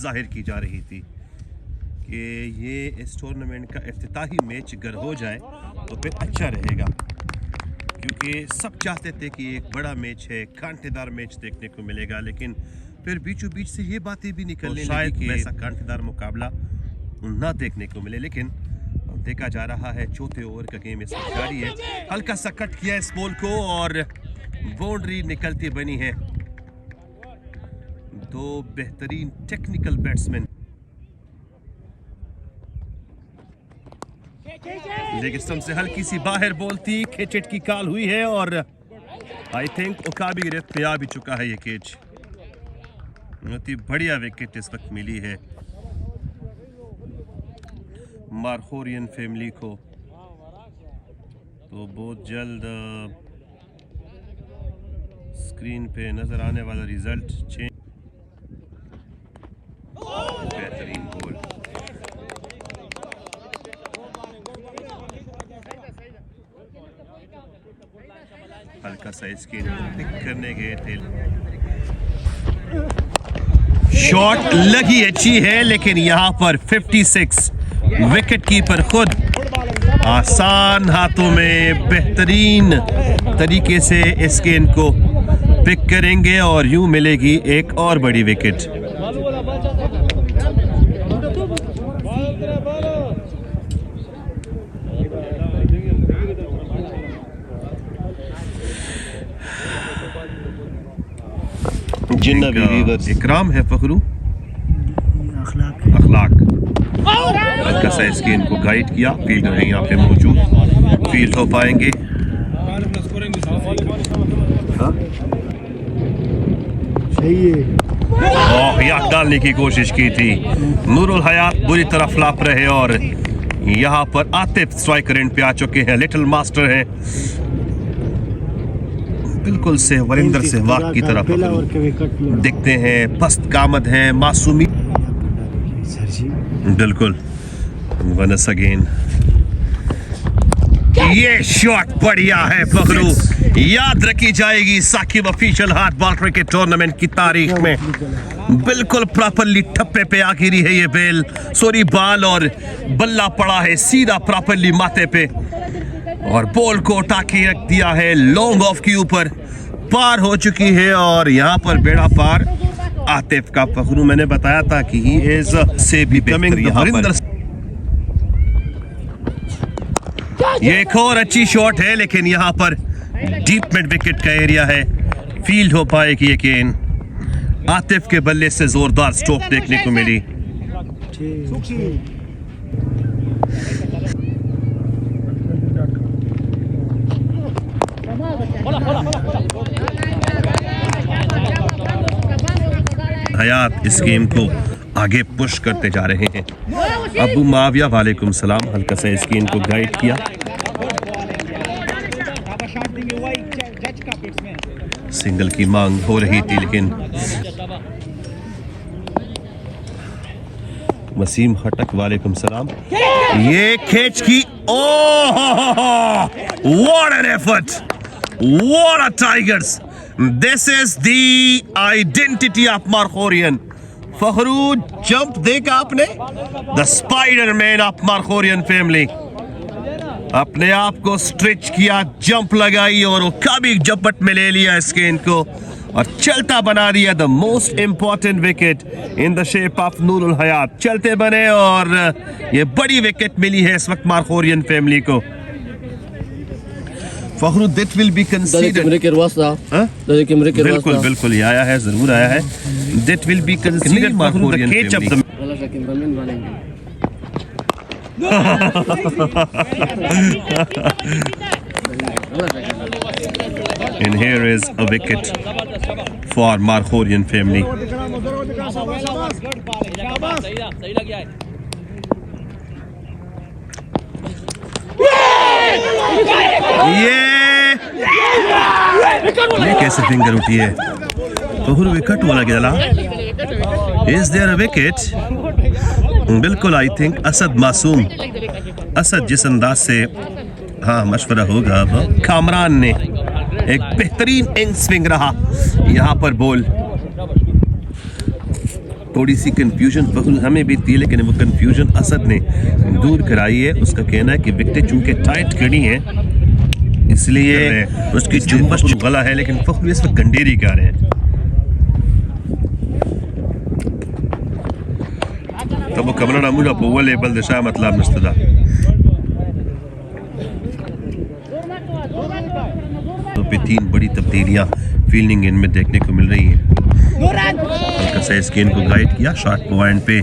जाहिर की जा रही थी कि ये इस टूर्नामेंट का इफ्तिताही मैच अगर हो जाए तो फिर अच्छा रहेगा, क्योंकि सब चाहते थे कि एक बड़ा मैच है, कांटेदार मैच देखने को मिलेगा। लेकिन फिर बीचों बीच से ये बातें भी निकलने लगी कि ऐसा कांटेदार मुकाबला ना देखने को मिले। लेकिन देखा जा रहा है चौथे ओवर का गेम इस वक्त जारी है। हल्का सा कट किया इस बॉल को और बाउंड्री निकलती बनी है। दो बेहतरीन टेक्निकल बैट्समैन लेग स्टंप से हल्की सी बाहर बॉल थी, कैच की कॉल हुई है और आई थिंक ओकाबी गिरफ्त पे आ भी चुका है। ये कैच बहुत ही बढ़िया विकेट इस वक्त मिली है मारखोरियन फैमिली को। तो बहुत जल्द स्क्रीन पे नजर आने वाला रिजल्ट चेंज। बेहतरीन बॉल, हल्का सा स्किन पिक करने गए थे, शॉट लगी अच्छी है, लेकिन यहां पर 56 विकेट कीपर खुद आसान हाथों में बेहतरीन तरीके से इस गेंद को पिक करेंगे और यूं मिलेगी एक और बड़ी विकेट। जिन्ना भी इकराम है फखरू, अखलाक हल्का सा इस गेंद को गाइड किया। फील्डर है यहाँ पे मौजूद, फील्ड हो पाएंगे। याद डालने की कोशिश की थी, नूरुल हयात बुरी तरह फ्लॉप रहे और यहाँ पर आतिफ स्ट्राइकर एंड पे आ चुके हैं। लिटिल मास्टर हैं, बिल्कुल वरिंदर सहवाग की तरफ दिखते हैं, पस्त कामद हैं, मासूमी। बिल्कुल वनस अगेन, ये शॉट बढ़िया है फखरू, याद रखी जाएगी Saqib official hard ball cricket tournament की तारीख में। बिल्कुल प्रॉपरली ठप्पे पे आ गिरी है ये बेल, सॉरी बॉल, और बल्ला पड़ा है सीधा प्रॉपरली माथे पे और बॉल को उठा के रख दिया है लॉन्ग ऑफ के ऊपर, पार हो चुकी है और यहाँ पर बेड़ा पार आतिफ का। फखरू मैंने बताया था कि ही इज से भी बेहतर। ये एक और अच्छी शॉट है, लेकिन यहाँ पर डीप मिड विकेट का एरिया है, फील्ड हो पाएगी। यकीन आतिफ के बल्ले से जोरदार स्ट्रोक देखने को मिली। हयात इस गेम को आगे पुश करते जा रहे हैं। अबू माविया वालेकुम सलाम, हल्का सा इस गेंद को गाइड किया। सिंगल की मांग हो रही थी, लेकिन वसीम हटक वालेकुम सलाम, ये खेच की, oh what an effort, what a tigers, this is the identity of Markhorian. Fakhru jump देखा आपने, the Spiderman of Markhorian family, अपने आप को स्ट्रेच किया, जंप लगाई और वो काबी झपट में ले लिया इस गेंद को और चलता बना दिया। The most important wicket in the shape of Nurul Hayat, चलते बने और ये बड़ी विकेट मिली है इस वक्त मारखोरियन फैमिली को। Fakhru that will be considered, बिल्कुल बिल्कुल ये आया है, जरूर आया है। That will be considered Markhorian family. And here is a wicket for Markhorian family. ये कैसे फिंगर उठी है तो विकेट वाला गिरा। Is there a wicket? बिल्कुल, आई थिंक असद मासूम, असद जिस अंदाज से, हाँ मशवरा होगा अब, कामरान ने एक बेहतरीन इन स्विंग रहा यहाँ पर बॉल थोड़ी सी कंफ्यूजन हमें भी थी, लेकिन वो कंफ्यूजन असद ने दूर कराई है। उसका कहना है कि विकेटें चूंकि टाइट खड़ी हैं इसलिए उसकी जुम्बश गला है, लेकिन फखरू इस वक्त गंडेरी कर रहे हैं। तब कमरा नामुजा पोवल लेबल दिशा मतलब मुस्तदा तो पे 3 बड़ी तब्दीलियां फील्डिंग इन में देखने को मिल रही हैं। हल्का सा स्किन को गाइड किया शॉट पॉइंट पे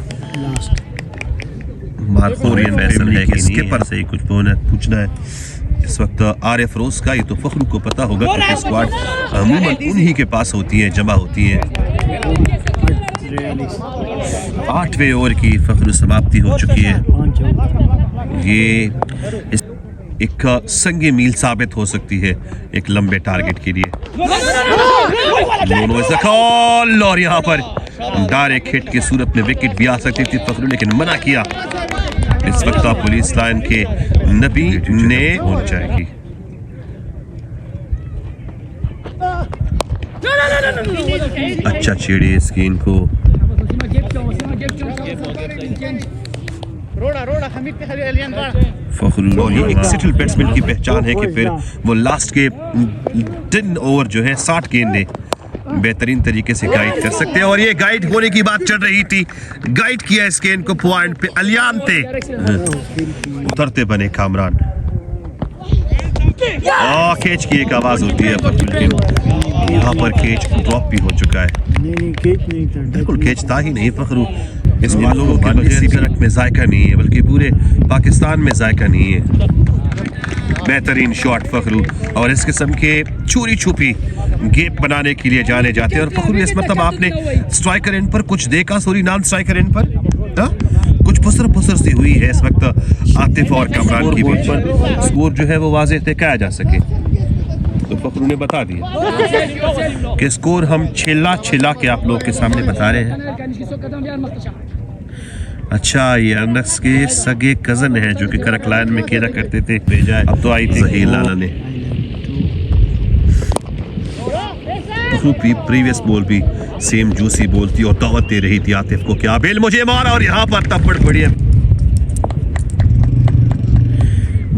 मारकोरियन बैट्समैन है कि इसके पर से कुछ पूछना है इस वक्त आरिफ रोज का। ये तो फखरू को पता होगा क्योंकि स्क्वाड अमूमन उन्हीं के पास होती है, जमा होती है। 8वें ओवर की फखरू समाप्ति हो चुकी है। ये एक संगे मील साबित हो सकती है एक लंबे टारगेट के लिए। कॉल और यहाँ पर डायरेक्ट हिट की सूरत में विकेट भी आ सकती थी फखरू, लेकिन मना किया। इस वक्त पुलिस लाइन के नबी ने होनी जाएगी। अच्छा छेड़े स्किन को फखरू, और ये एक सेटल बैट्समैन की पहचान है कि फिर वो लास्ट के 10 ओवर जो है 60 गेंदें बेहतरीन तरीके से गाइड कर सकते हैं। और ये गाइड होने की बात चल रही थी, गाइड किया इसके इनको पॉइंट पे अलियान थे उतरते बने कामरान। कैच की एक आवाज होती है पर यहाँ पर कैच ड्रॉप भी हो चुका है। बिल्कुल कैच था ही नहीं फखरू। इस लोगों के किसी भी रक में जायका नहीं है, बल्कि पूरे पाकिस्तान में जायका नहीं है। बेहतरीन शॉट फखरू, और इस किस्म के चोरी छुपी गेप बनाने के लिए जाने जाते हैं। और फखरू इस मतलब आपने स्ट्राइकर एंड पर कुछ देखा, सॉरी नॉन स्ट्राइकर एंड पर कुछ फसर सी हुई है इस वक्त आतिफ और कमरान की बीच। स्कोर जो है वो वाज़ेह दिखाया जा सके तो फखरू ने बता दिया कि स्कोर हम छिला के आप लोग के सामने बता रहे हैं। अच्छा, ये अनस के सगे कजन है जो कि करक लाइन में खेला करते थे, भेजा है अब तो आई थी जहीर लाला ने। प्रीवियस बॉल भी सेम जूसी बॉल थी और दावत दे रही थी आतिफ को क्या बेल मुझे मारा, और यहाँ पर तपड़ पड़ी है।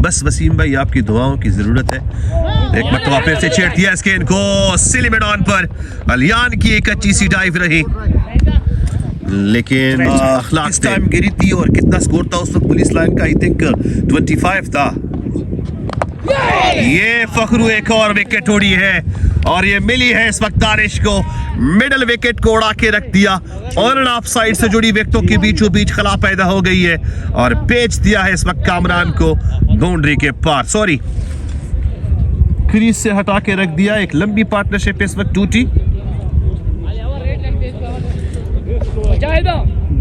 बस वसीम भाई आपकी दुआओं की जरूरत है। एक मरतबा फिर से छेड़ दिया इसके इनको सिलिमेडॉन पर। अलियान की एक अच्छी सी डाइव रही, लेकिन अखलाक टाइम गिरी थी। और कितना स्कोर था उस वक्त पुलिस लाइन का? आई थिंक 25 था। ये फखरू एक और विकेट उड़ी है और ये मिली है इस वक्त दानिश को। मिडल विकेट को उड़ा के रख दिया। ऑन एंड ऑफ साइड से जुड़ी विकेटों के बीचों बीच खला पैदा हो गई है और पेच दिया है इस वक्त कामरान को बाउंड्री के पार, सॉरी क्रीज से हटा के रख दिया। एक लंबी पार्टनरशिप इस वक्त टूटी।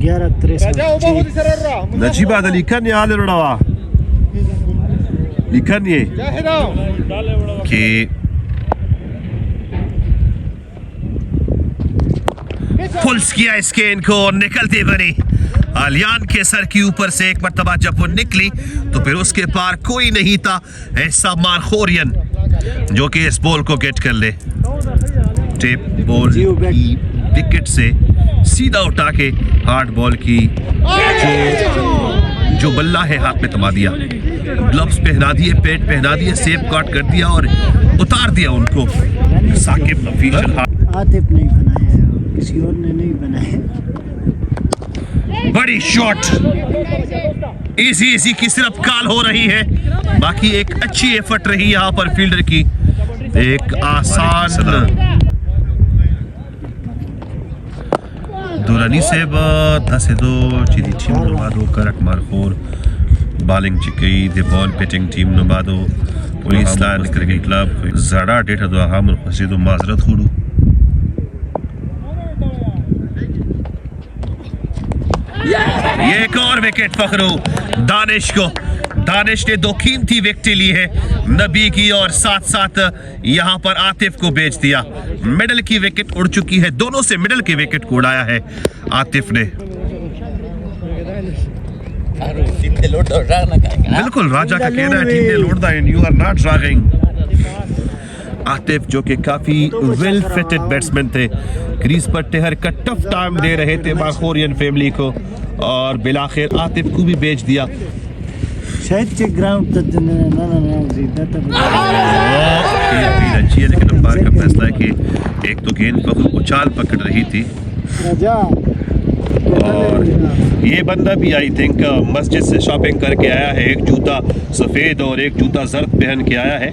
11-3 नजीबाद अली खान ये आले उड़ावा लिखन ये कि पुल्स किया इसके इनको निकलती बनी। आलियान के सर के ऊपर से एक मरतबा जब वो निकली तो फिर उसके पार कोई नहीं था ऐसा मारखोरियन जो कि इस बॉल को गेट कर ले। टेप बॉल की विकेट से सीधा उठा के हार्ड बॉल की जो बल्ला है हाथ में थमा दिया। ग्लव्स पहना दिए, पैड पहना दिए, सेफ गार्ड कर दिया और उतार दिया उनको। साकिब ऑफिशियल आतिफ नहीं बनाया, किसी और ने नहीं बनाया। बड़ी शॉट इजी की सिर्फ कॉल हो रही है, बाकी एक अच्छी एफर्ट रही यहाँ पर फील्डर की। एक आसान दुरानी से 10-2 चीदी टीम नुमादो करक मारखोर बॉलिंग चिकई दे बॉल बैटिंग टीम नुमादो पुलिस लाइन क्रिकेट क्लब ज़रा डेटा दो हम फसीदो माजरत हुडू। ये एक और विकेट फखरू दानिश को। दानिश ने 2 कीमती विकेट ली है नबी की और साथ साथ यहाँ पर आतिफ को बेच दिया। मिडल की विकेट उड़ चुकी है, दोनों से मिडल की विकेट को उड़ाया है आतिफ ने। बिल्कुल राजा का कहना है टीम ने load the end you are not dragging. Atif जो कि काफी वेल फिटेड बैट्समैन थे, क्रीज पर टेहर का टफ टाइम दे रहे थे मारखोरियन फैमिली को, और बिलाखिर आतिफ को भी बेच दिया। शायद के ग्राउंड तक ना जीता था। गेंद अच्छी है, लेकिन अंपायर का फैसला है कि एक तो गेंद फखरू उछाल पकड़ रही थी, और ये बंदा भी आई थिंक मस्जिद से शॉपिंग करके आया है, एक जूता सफेद और एक जूता जर्द पहन के आया है।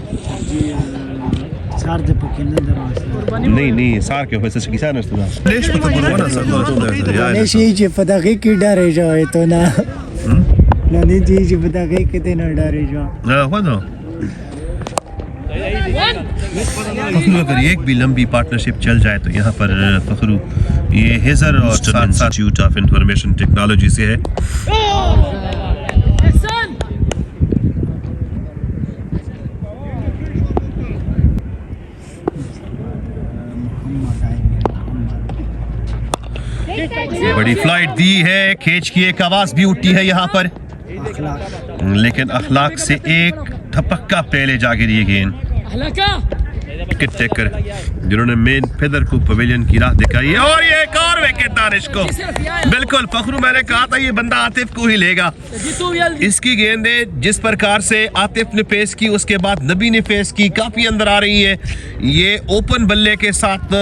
नहीं सार के वैसे किसा नसता लेश पता बोलना सर यार लेश ये पता के की डरे जाए तो ना नहीं जी पता के कितने डरे जाओ हो ना। फखरू अगर एक भी लंबी पार्टनरशिप चल जाए तो यहाँ पर फखरू ये हेजर और इंस्टीट्यूट ऑफ इंफॉर्मेशन टेक्नोलॉजी से है। बड़ी फ्लाइट दी है, खेच की एक आवाज भी उठी है यहाँ पर, लेकिन अखलाक से एक धपक्का पहले जा गिरी गेंद। विकेट टेकर जिन्होंने मेन फेदर को पवेलियन की राह दिखाई है, और ये एक और विकेट दानिश को। बिल्कुल फखरू, मैंने कहा था ये बंदा आतिफ को ही लेगा। इसकी गेंदें जिस प्रकार से आतिफ ने फेस की, उसके बाद नबी ने फेस की, काफी अंदर आ रही है। ये ओपन बल्ले के साथ,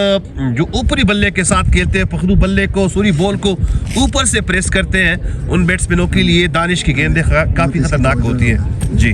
जो ऊपरी बल्ले के साथ खेलते हैं फखरू, बल्ले को सूरी बॉल को ऊपर से प्रेस करते हैं, उन बैट्समैनों के लिए दानिश की गेंदें काफी खतरनाक होती हैं। जी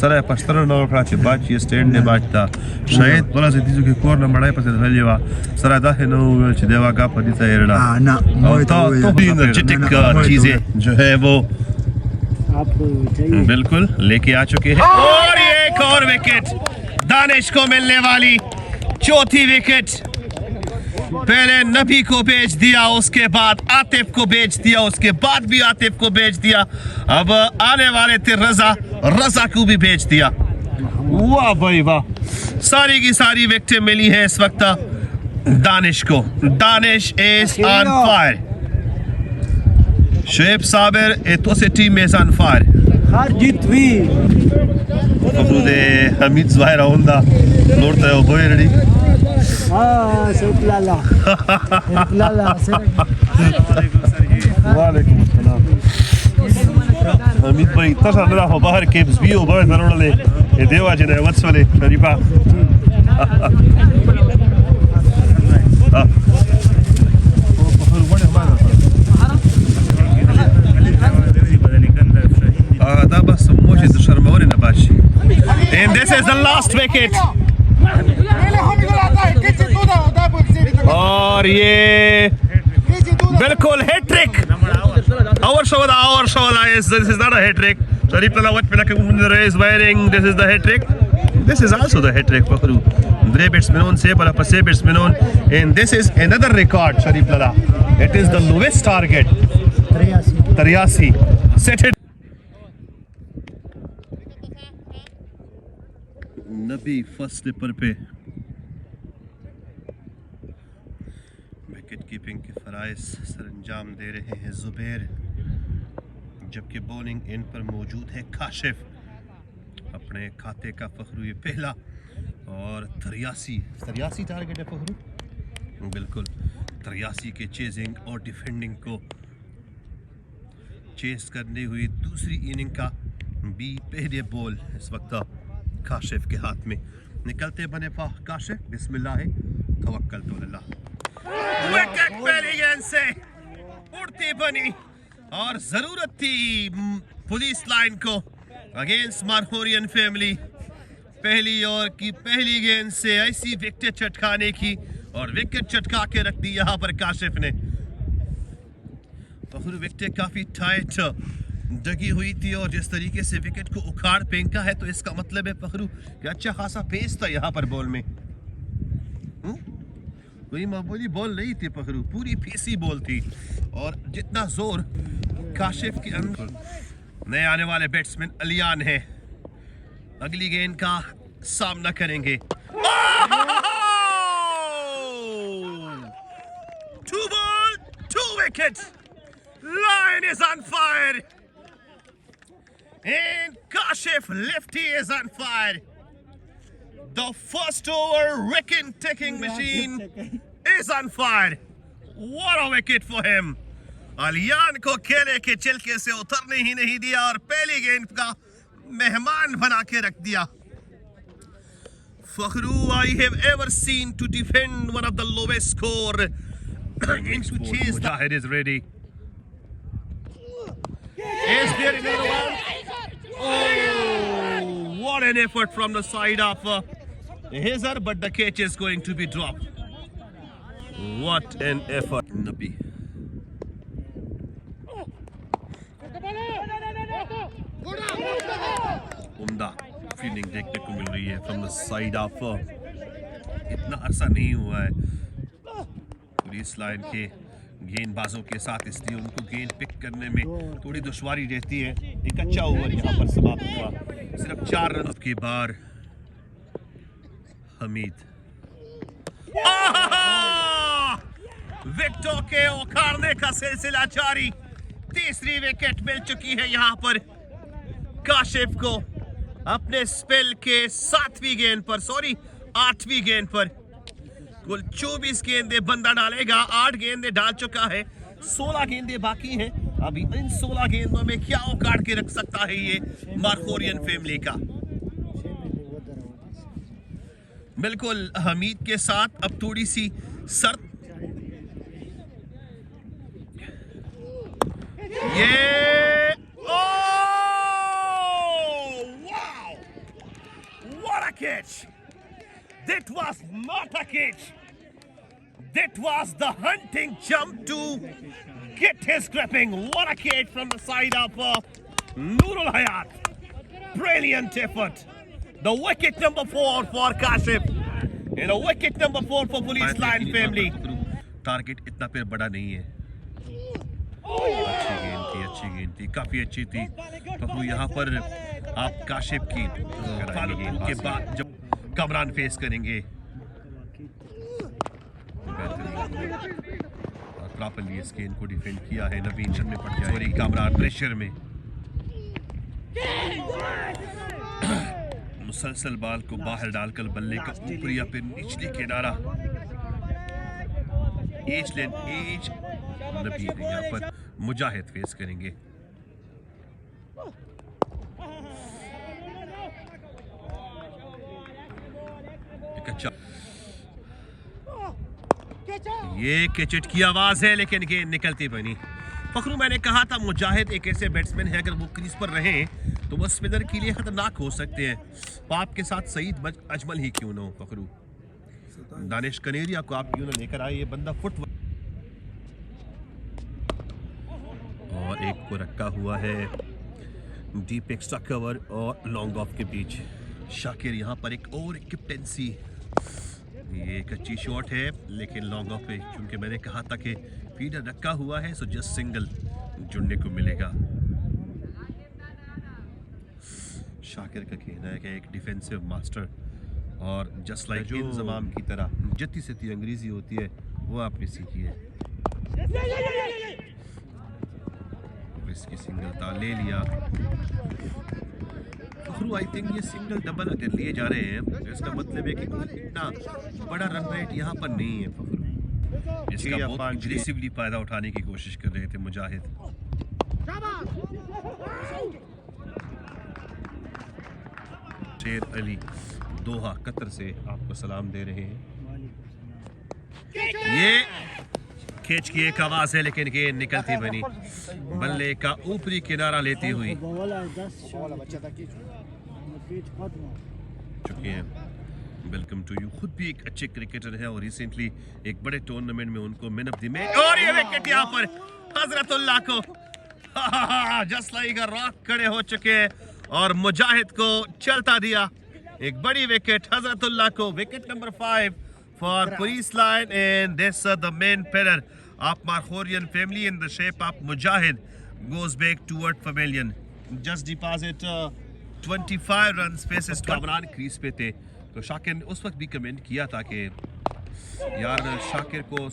सरा पस्तर न खड़ा छे बाच ये स्टैंड ने बाचता शायद बोला से दिसो के कोर न बड़ाई पसे भेलेवा सरा दा है नो छ देवा का पदी सा एरड़ा ना तो एनर्जेटिक चीजें जो है वो आपको चाहिए बिल्कुल लेके आ चुके हैं, और ये एक और विकेट दानिश को मिलने वाली चौथी विकेट। पहले नबी को बेच दिया, उसके बाद आतिफ को बेच दिया, उसके बाद भी आतिफ को बेच दिया, अब आने वाले थे रजा को भी बेच दिया। वाह भाई वाह, सारी की सारी विकेटें मिली है इस वक्त दानिश को। Danish is on fire, Shoaib Sabir एटोसिटी में ऑन फायर। हार जीत भी फखरुदे हमीद ज़ाहिर होंदा नोड़ता है वो रेडी लाला वालेकुम अस्सलाम हमीद भाई तसा नरा हो बाहर के बियो बाहर जरूरले ए देवा जने वत्सले शरीफा दा बस मोजे तो शर्मावरे न बाशी। And this is the last wicket. और ये बिल्कुल hat trick. Our show is this is not a hat-trick. Sharif Lala what Pinaka is wearing. This is the hat-trick. This is also the hat-trick. Fakru. Dre batsman se bala pase batsman and this is another record Sharif Lala. It is the lowest target. 83. Set it. Nabi first slipper पे wicket keeping के फराइज सरंजाम दे रहे हैं जुबैर, जबकि bowling इन पर मौजूद है काशिफ। अपने खाते का फखरू ये पहला, और 83 टारगेट है फखरू, बिल्कुल 83 के चेजिंग और डिफेंडिंग को चेस करने हुई दूसरी इनिंग का भी पहले बॉल इस वक्त काशिफ के हाथ में। निकलते बने काशिफ, बिस्मिल्लाह तवक्कल तो अल्लाह। विकेट पहली गेंद से उड़ती बनी, और जरूरत थी पुलिस लाइन को अगेंस्ट मारखोरियन फैमिली। पहली ओवर की पहली गेंद से ऐसी विकेट चटकाने की, और विकेट चटका के रख दी यहाँ पर काशिफ ने। फखरू विकेट काफी टाइट जगी हुई थी, और जिस तरीके से विकेट को उखाड़ फेंका है तो इसका मतलब है फखरू कि अच्छा खासा पेस था यहाँ पर बॉल में। कोई मामूली बॉल नहीं थी फखरू, पूरी फेसी बॉल थी, और जितना जोर काशिफ के अंदर। नए आने वाले बैट्समैन अलियान है, अगली गेंद का सामना करेंगे। 2 ball 2 wickets, Lion is on fire। And Kashif Lefty is on fire. The first over wicket taking machine is on fire. What a wicket for him. अलियान को खेले के चिल्के से उतरने ही नहीं दिया और पहली गेंद का मेहमान बना के रख दिया. Fakhru, I have ever seen to defend one of the lowest score and to chase. Mujahid is ready. Is there another one? Oh, what an effort from the side of Hazard, but the catch is going to be dropped. What an effort, Nabi. उम्दा fielding देखने को मिल रही है from the side of. इतना अरसा नहीं हुआ है पुलिस लाइन के गेंदबाजों के साथ, इसलिए उनको गेंद पिक करने में थोड़ी दुश्वारी रहती है. एक अच्छा ओवर यहाँ पर समाप्त हुआ, सिर्फ 4 रन के बाद. हमीद विकेटों के उखाड़ने का सिलसिला जारी. तीसरी विकेट मिल चुकी है यहाँ पर काशिफ को अपने स्पेल के 8वीं गेंद पर. कुल 24 गेंदें बंदा डालेगा. 8 गेंदें डाल चुका है, 16 गेंदें बाकी हैं. अभी इन 16 गेंदों में क्या उखाड़ के रख सकता है ये मार्कोरियन फैमिली का. बिल्कुल हमीद के साथ अब थोड़ी सी शर्त. ये wow! What a catch! That was not a catch. That was the hunting jump to get his gripping. What a catch from the side of Nurul Hayat. Brilliant effort. The wicket number 4 for Kashif. And a wicket number 4 for Police Line family. Target इतना फिर बड़ा नहीं है. अच्छी गेंद थी, काफी अच्छी थी. तो यहाँ पर आप काशिफ की के बाद जब कमरान फेस करेंगे प्रॉपर्ली इस गेंद को डिफेंड किया है. नवीन में पड़ जाए. सॉरी, कमरान प्रेशर में मुसलसल बाल को बाहर डालकर बल्ले का ऊपरी या फिर निचली किनारा. एज नबी यहाँ पर मुजाहिद फेस करेंगे. एक अच्छा ये कैचेट की आवाज है, लेकिन गेंद निकलती बनी. फखरू, मैंने कहा था मुजाहिद एक ऐसे बैट्समैन है, अगर वो क्रीज पर रहें तो वो स्पिनर के लिए खतरनाक हो सकते हैं. तो आपके साथ सईद अजमल ही क्यों ना हो फखरू, दानिश कनेरिया को आप क्यों ना लेकर आए. ये बंदा फुट और एक को रखा हुआ है डीप एक्स्ट्रा कवर और लॉन्ग ऑफ के बीच. शाकिर यहाँ पर एक और कैप्टेंसी. ये एक अच्छी शॉट है, लेकिन लॉन्ग ऑफ पे चूंकि मैंने कहा था कि फीडर रखा हुआ है, सो जस्ट सिंगल जुड़ने को मिलेगा. शाकिर का कहना है कि एक डिफेंसिव मास्टर और जस्ट लाइक इंजमाम की तरह जत्ती से अंग्रेजी होती है वो आपने सीखी है. इसकी सिंगल था, ले लिया. फखरू, आई थिंक ये सिंगल डबल अगर लिए जा रहे हैं तो इसका मतलब है कि इतना बड़ा रन रेट यहाँ पर नहीं है. फखरू, इसका बहुत अग्रेसिवली फायदा उठाने की कोशिश कर रहे थे मुजाहिद. शेर अली दोहा कतर से आपको सलाम दे रहे हैं. ये कैच की एक आवाज है, लेकिन गेंद निकलती बनी. बल्ले का ऊपरी किनारा लेती हुई चुके हैं. Welcome to you. खुद भी एक अच्छे क्रिकेटर है और रिसेंटली एक बड़े टूर्नामेंट में उनको मैन ऑफ द मैच. और ये विकेट यहाँ पर हजरतुल्लाह को जस्ट लाइक अ रॉक खड़े हो चुके हैं और मुजाहिद को चलता दिया. एक बड़ी विकेट हजरतुल्लाह को. Wicket number 5 for Police Line, and this the main pillar of Markhorian family in the shape of Mujahid goes back toward pavilion. Just deposit 25 runs faces to Kamran crease पे थे. तो शाकिर ने उस वक्त भी कमेंट किया था कि यार शाकिर को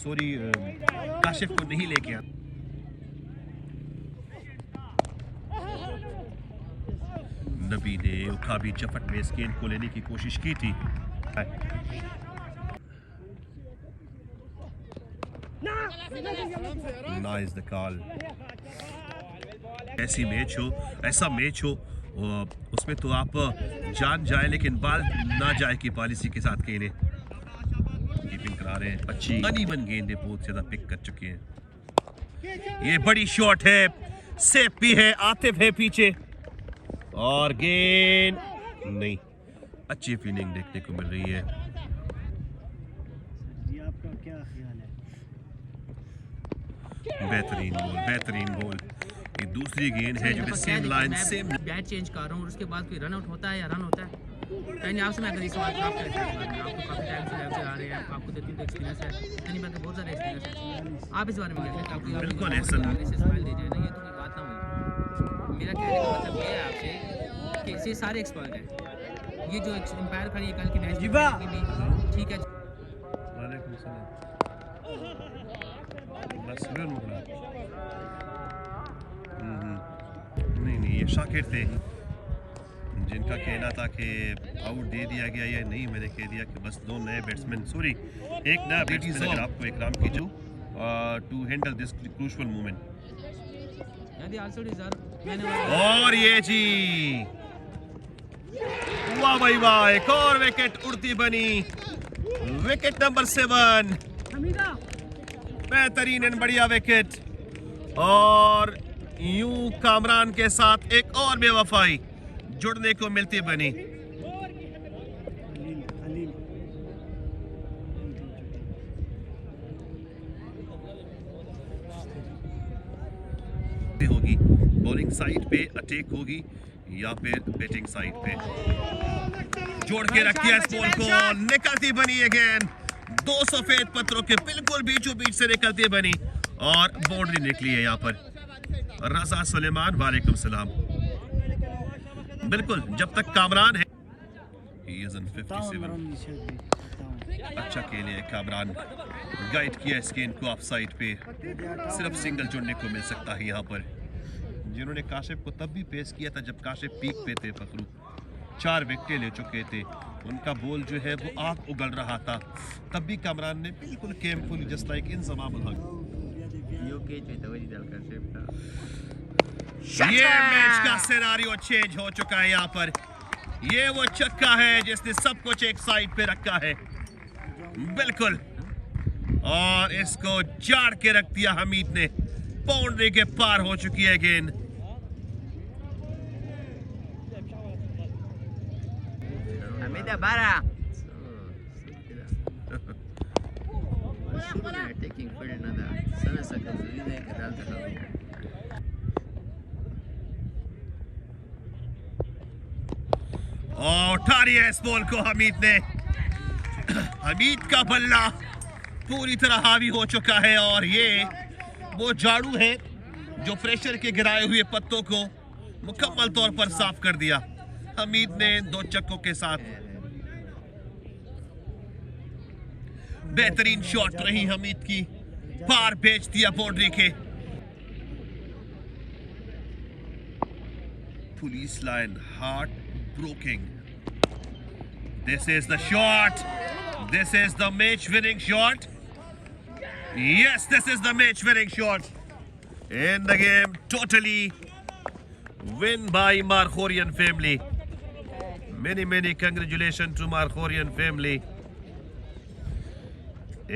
काशिफ को नहीं लेके आ. नबी ने उखाबी जफट में इस गेंद को लेने की कोशिश की थी। Nice the call. ऐसी मैच हो, ऐसा मैच हो उसमें तो आप जान जाए लेकिन बाल ना जाए की पॉलिसी के साथ खेलें। कीपिंग करा रहे हैं, अच्छी अनइवन गेंदें बहुत ज्यादा पिक कर चुके हैं। ये बड़ी शॉट है, सेफ भी है, आतिफ है पीछे और गेंद नहीं। अच्छी फील्डिंग देखने को मिल रही है। जी आपका क्या ख्याल है? बेहतरीन बॉल, बेहतरीन बॉल। ये दूसरी गेंद है जो same line same bat change कर रहा हूँ और उसके बाद कोई रन आउट होता है या रन होता है। कहीं आपसे मैं अगर सवाल आप कहते हैं, आपको काफ़ी टाइम से लाइव से आ रहे हैं, आपको देखिए एक्सपीरियंस है, कहीं पर बहुत ज़्यादा एक्सपीरियंस है, आप इस बारे में कहते हैं आपको बिल्कुल ऐसा आगे से सवाल दे जाए ना, ये तो कोई बात ना हुई। मेरा कहने का मतलब ये है आपसे कि ये सारे एक्सपर्ट हैं, ये जो एम्पायर खड़ी है कल की मैच की भी ठीक है। वालेकुम सलाम। बस नहीं ये शाकिर थे जिनका कहना था कि आउट दे दिया गया या नहीं। मैंने कह दिया कि बस दो नए बैट्समैन, सॉरी एक नया बैट्समैन अगर आपको इकराम कीजिए to handle this crucial moment. और ये जी वाह भाई वाह, एक और विकेट उड़ती बनी, विकेट नंबर 7। बेहतरीन एंड बढ़िया विकेट और यूं कामरान के साथ एक और बेवफाई जुड़ने को मिलती बनी। होगी बॉलिंग साइड पे अटैक होगी या फिर बैटिंग साइड पे। जोड़ के रखती है इस बॉल को, निकलती बनी अगेन। 2 सफेद पत्थरों के बिल्कुल बीचों बीच से निकलती बनी और बाउंड्री निकली है यहाँ पर। रजा सुलेमान, वालेकुम सलाम। बिल्कुल जब तक कामरान है 57 अच्छा खेले है कामरान, गाइड किया इस गेंद को ऑफ साइड पे। सिर्फ सिंगल जोड़ने को मिल सकता है यहाँ पर, जिन्होंने काशिफ को तब भी पेश किया था जब काशिफ पीक पे थे। फखरू 4 विकेटें ले चुके थे, उनका बॉल जो है वो आग उगल रहा था, तब भी कामरान ने बिल्कुल केयरफुली जस्ट लाइक इंजमामुल हक। ये मैच का सिनारियो चेंज हो चुका है यहाँ पर। ये वो चक्का है जिसने सब कुछ एक साइड पे रखा है बिल्कुल, और इसको जाड़ के रख दिया हमीद ने। बाउंड्री के पार हो चुकी है गेंद। और उठा रही है इस बॉल को हमीद ने। हमीद का बल्ला पूरी तरह हावी हो चुका है और ये वो झाड़ू है जो प्रेशर के गिराए हुए पत्तों को मुकम्मल तौर पर साफ कर दिया हमीद ने 2 चक्कों के साथ। बेहतरीन शॉट रही हमीद की, पार भेज दिया बाउंड्री के। Police line heart broking. This is the shot. This is the match-winning shot. Yes, this is the match-winning shot. In the game, totally win by Markhorian family. Many congratulations to Markhorian family.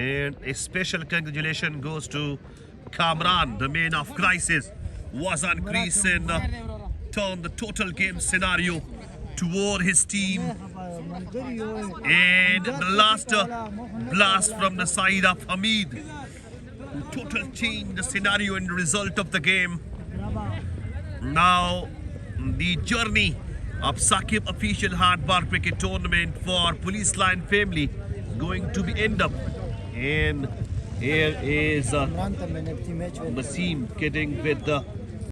And a special congratulations goes to Kamran, the man of crisis, was on crease and turned the total game scenario toward his team. And the last blast from the side of Hamid, who total changed the scenario and the result of the game. Now the journey of Saqib official hardball cricket tournament for Police Line family going to be end up. And here is Wasim kidding with the